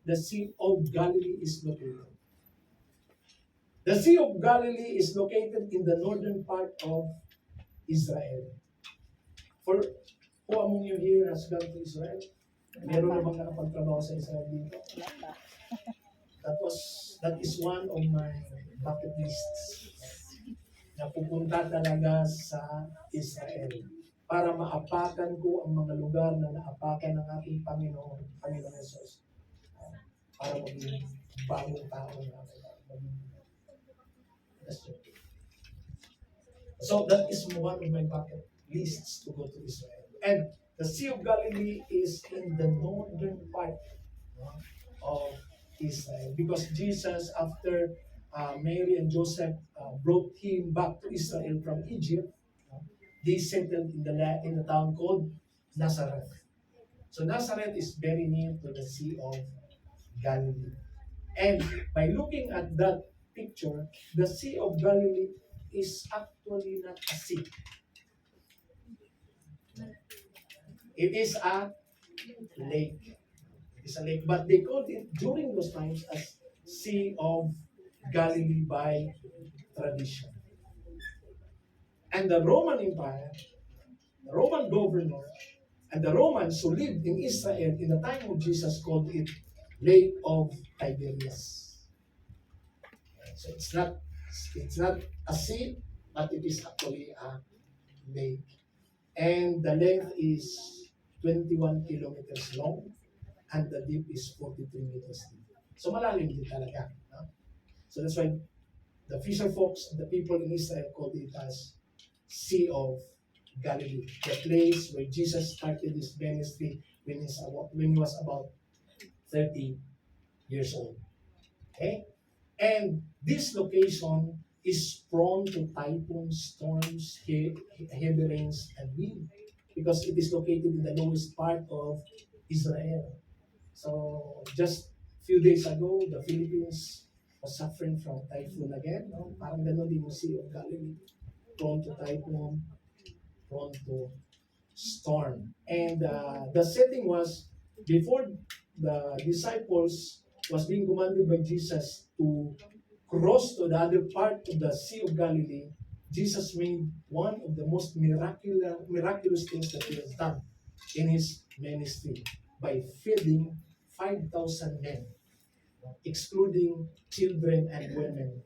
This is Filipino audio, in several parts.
the Sea of Galilee is located? The Sea of Galilee is located in the northern part of Israel. For who among you here has gone to Israel? Meron na bang nakapagtrabaho sa Israel dito? That is one of my bucket lists. Na pupunta talaga sa Israel para maapakan ko ang mga lugar na naapakan ng ating Panginoong Jesus. Para maging bagong tao na So that is one of my bucket lists to go to Israel. And the Sea of Galilee is in the northern part of Israel. Because Jesus, after Mary and Joseph brought him back to Israel from Egypt, they settled in the town called Nazareth. So Nazareth is very near to the Sea of Galilee. And by looking at that picture, the Sea of Galilee is actually not a sea. It is a lake. It's a lake, but they called it during those times as Sea of Galilee by tradition. And the Roman Empire, the Roman governor, and the Romans who lived in Israel in the time of Jesus called it Lake of Tiberias. So it's not a sea, but it is actually a lake. And the length is 21 kilometers long and the deep is 43 meters deep. So malalim din talaga. No? So that's why the fisher folks, the people in Israel called it as Sea of Galilee, the place where Jesus started his ministry when he was about 30 years old. Okay? And this location is prone to typhoons, storms, heavy rains, and wind because it is located in the lowest part of Israel. So just few days ago, the Philippines was suffering from typhoon again. No? Parang gano'n din yung Sea of Galilee. Prone to typhoon, prone to storm. And the setting was before the disciples was being commanded by Jesus to cross to the other part of the Sea of Galilee. Jesus made one of the most miraculous things that he has done in his ministry by feeding 5,000 men, excluding children and women.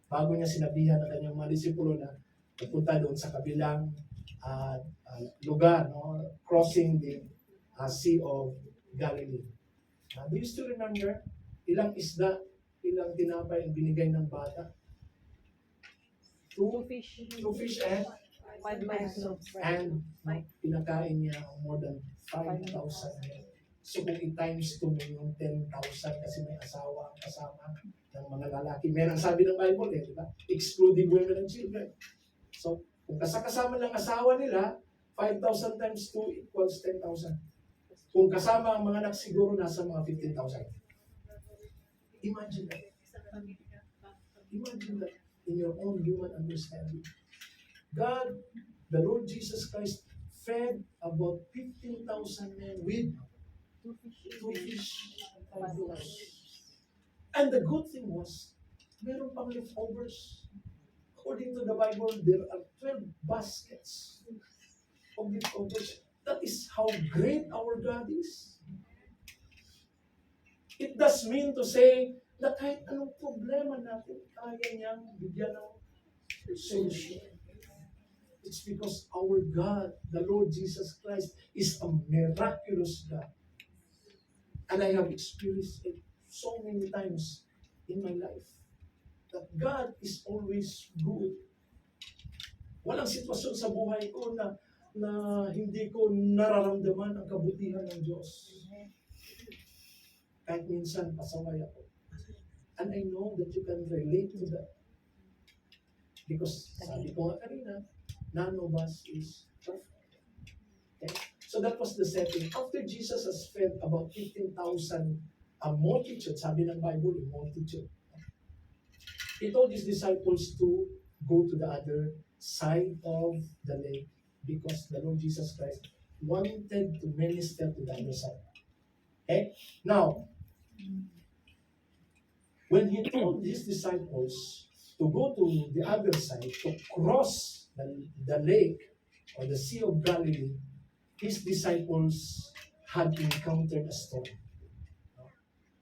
Bago niya sinabihan ng kanyang mga disipulo na pupunta doon sa kabilang lugar, no? Crossing the Sea of Galilee. Do you still remember ilang isda, ilang tinapay ang binigay ng bata? Two fish and 5 pesos. and pinakain niya more than 5,000 men. So kung i-times 2 mo yung 10,000 kasi may asawa ang kasama ng mga lalaki. Meron sabi ng Bible di ba? Excluding women and children. So kung kasama ng asawa nila, 5,000 times 2 equals 10,000. Kung kasama ang mga anak, siguro nasa mga 15,000. Imagine that. Imagine that in your own human understanding. God, the Lord Jesus Christ, fed about 15,000 men with 2 fish and 5 loaves. And the good thing was, meron pang leftovers. According to the Bible, there are 12 baskets of leftovers. That is how great our God is. It does mean to say na kahit anong problema natin, kaya niyang bigyan ng solution. It's because our God, the Lord Jesus Christ, is a miraculous God. And I have experienced it so many times in my life. That God is always good. Walang sitwasyon sa buhay ko na hindi ko nararamdaman ang kabutihan ng Diyos. Kahit minsan, pasaway ako. And I know that you can relate to that. Because, sabi ko nga kanina, none of us is perfect. Okay? So that was the setting. After Jesus has fed about 15,000 a multitude, sabi ng Bible, a multitude. He told his disciples to go to the other side of the lake because the Lord Jesus Christ wanted to minister to the other side. Okay? Now, when he told his disciples to go to the other side, to cross the lake or the Sea of Galilee, his disciples had encountered a storm.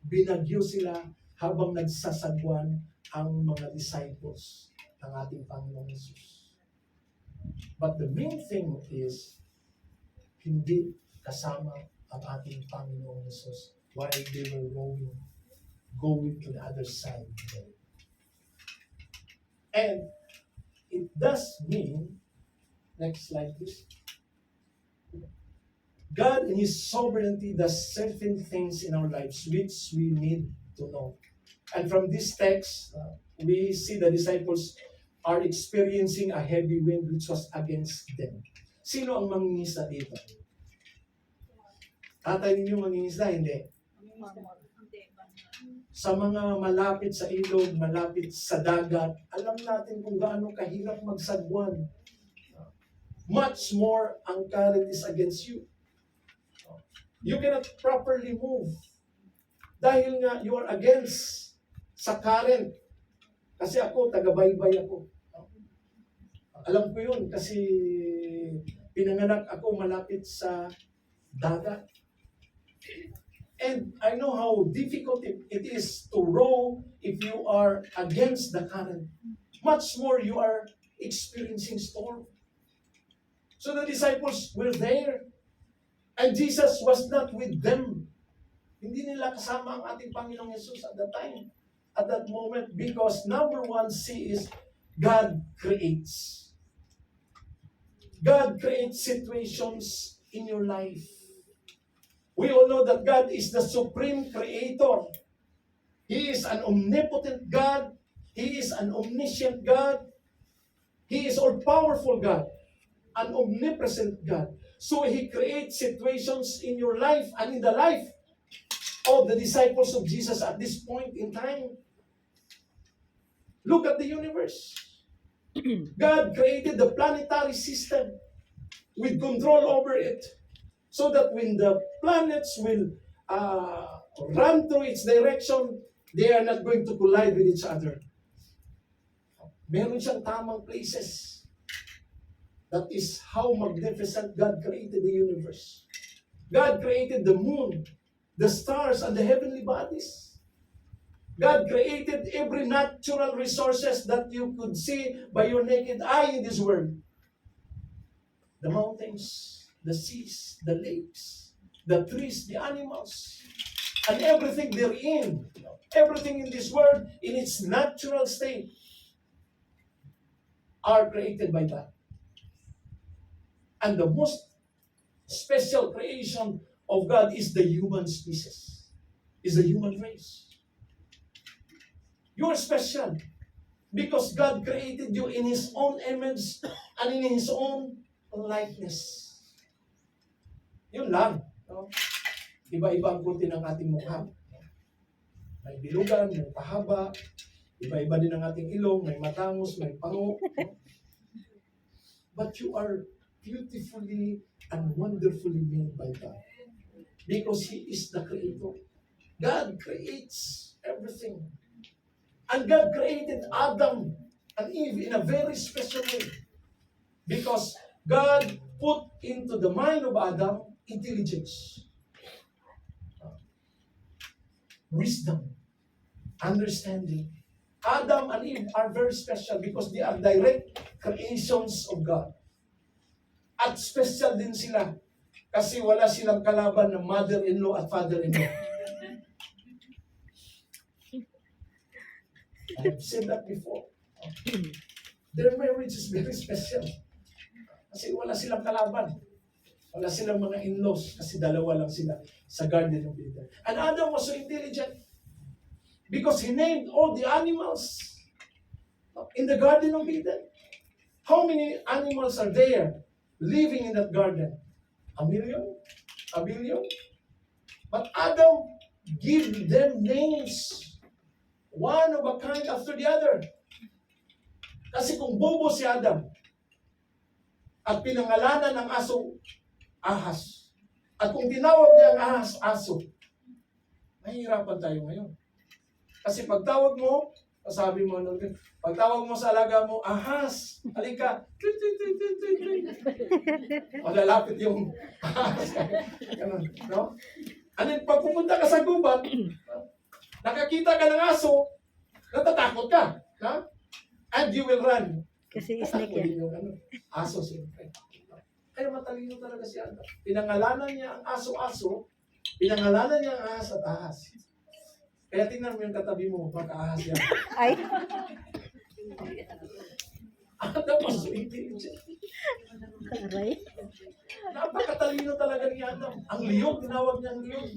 Binagyo sila habang nagsasagwan ang mga disciples ng ating Panginoong Yesus. But the main thing is, hindi kasama ang ating Panginoong Yesus while they were going to the other side. And it does mean, next slide please, God in His sovereignty does certain things in our lives which we need to know. And from this text, we see the disciples are experiencing a heavy wind which was against them. Sino ang mangingisda dito? Tatay ninyo mangingisda? Hindi. Sa mga malapit sa ilog, malapit sa dagat, alam natin kung gaano kahirap magsagwan. Much more ang current is against you. You cannot properly move. Dahil nga, you are against sa current. Kasi ako, taga-baybay ako. Alam ko yun kasi pinanganak ako malapit sa dagat. And I know how difficult it is to row if you are against the current. Much more you are experiencing storm. So the disciples were there. And Jesus was not with them. Hindi nila kasama ang ating Panginoong Yesus at that time, at that moment, because number one, C is God creates. God creates situations in your life. We all know that God is the supreme creator. He is an omnipotent God. He is an omniscient God. He is all-powerful God, an omnipresent God. So He creates situations in your life and in the life of the disciples of Jesus at this point in time. Look at the universe. God created the planetary system with control over it so that when the planets will run through its direction, they are not going to collide with each other. Meron siyang tamang places. That is how magnificent God created the universe. God created the moon, the stars, and the heavenly bodies. God created every natural resources that you could see by your naked eye in this world. The mountains, the seas, the lakes, the trees, the animals, and everything therein. Everything in this world in its natural state are created by God. And the most special creation of God is the human species, is the human race. You are special because God created you in His own image and in His own likeness. Yun lang. No? Iba-iba ang kulti ng ating mukha. May bilugan, may pahaba, iba-iba din ang ating ilong, may matangos, may pango. But you are beautifully and wonderfully made by God. Because He is the Creator. God creates everything. And God created Adam and Eve in a very special way. Because God put into the mind of Adam intelligence, wisdom, understanding. Adam and Eve are very special because they are direct creations of God. At special din sila kasi wala silang kalaban ng mother-in-law at father-in-law. I've said that before. Their marriage is very special. Kasi wala silang kalaban. Wala silang mga in-laws kasi dalawa lang sila sa Garden of Eden. And Adam was so intelligent because he named all the animals in the Garden of Eden. How many animals are there living in that garden? A million? A billion? But Adam gave them names. One of a kind after the other. Kasi kung bobo si Adam at pinangalanan ng aso, ahas. At kung tinawag niya ang ahas, aso. Mahihirapan tayo ngayon. Kasi pagtawag mo, sabi mo, pagtawag mo sa alaga mo, ahas, halika. O lalapit yung ahas. Ganun, no? And then, pag pumunta ka sa gubat, nakakita ka ng aso, natatakot ka. Ha? And you will run. Kasi snake yan. Yung aso, siyempre. Kaya matalino talaga si Adam. Pinangalanan niya ang aso-aso, pinangalanan niya ang ahas at ahas. Kaya tingnan mo yung katabi mo, baka ahas yan. Ay, Adam was so intelligent. aray. Napakatalino talaga ni Adam. Ang liyog, tinawag niya ang liyog.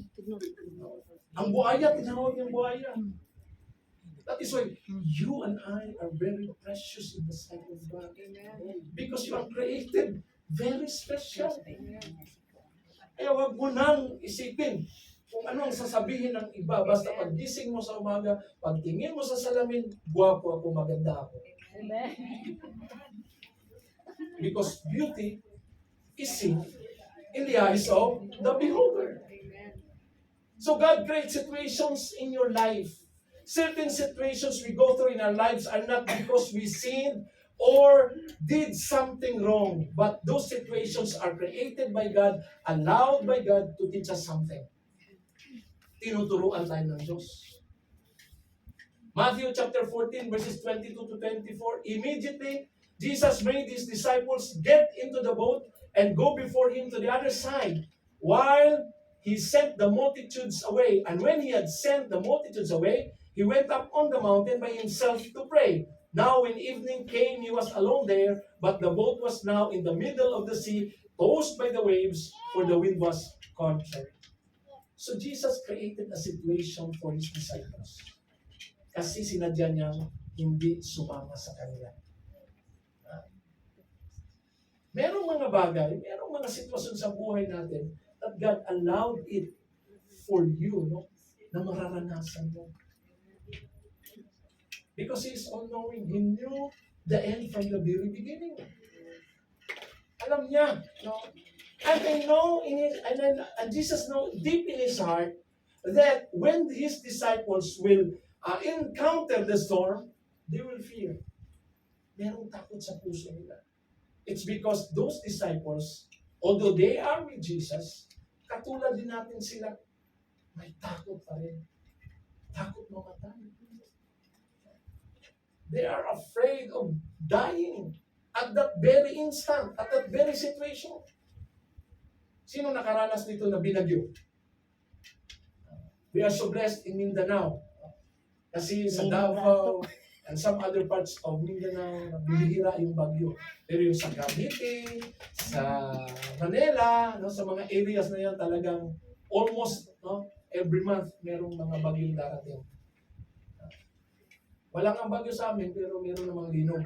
Ang buhaya, tinawag niya ang buhaya. That is why you and I are very precious in the sight of God. Because you are created very special. Kaya wag mo nang isipin kung ano ang sasabihin ng iba. Basta paggising mo sa umaga, pagtingin mo sa salamin, guwapo ako, maganda ako. Because beauty is seen in the eyes of the beholder. So God creates situations in your life. Certain situations we go through in our lives are not because we sinned or did something wrong, but those situations are created by God, allowed by God to teach us something. Tinuturuan tayo ng Diyos. Matthew chapter 14 verses 22 to 24, immediately Jesus made his disciples get into the boat and go before him to the other side, while he sent the multitudes away. And when he had sent the multitudes away, he went up on the mountain by himself to pray. Now when evening came, he was alone there, but the boat was now in the middle of the sea, tossed by the waves, for the wind was contrary. So Jesus created a situation for his disciples. Kasi sinadya niyang hindi sumama sa kanila. Merong mga bagay, merong mga sitwasyon sa buhay natin that God allowed it for you, no? Na mararanasan mo. Because He is all-knowing. He knew the end from the very beginning. Alam niya, no? And I know, and Jesus knows deep in His heart that when His disciples will encounter the storm, they will fear. Merong takot sa puso nila. It's because those disciples, although they are with Jesus, katulad din natin sila, may takot pa rin. Takot mamatay. They are afraid of dying at that very instant, at that very situation. Sino nakaranas nito na binagyo? We are so blessed in Mindanao. Kasi sa Davao and some other parts of Mindanao, nabibihira yung bagyo. Pero yung sa Cavite, sa Manila, no, sa mga areas na yan talagang almost every month merong mga bagyong darating. Walang ang bagyo sa amin, pero meron namang linog.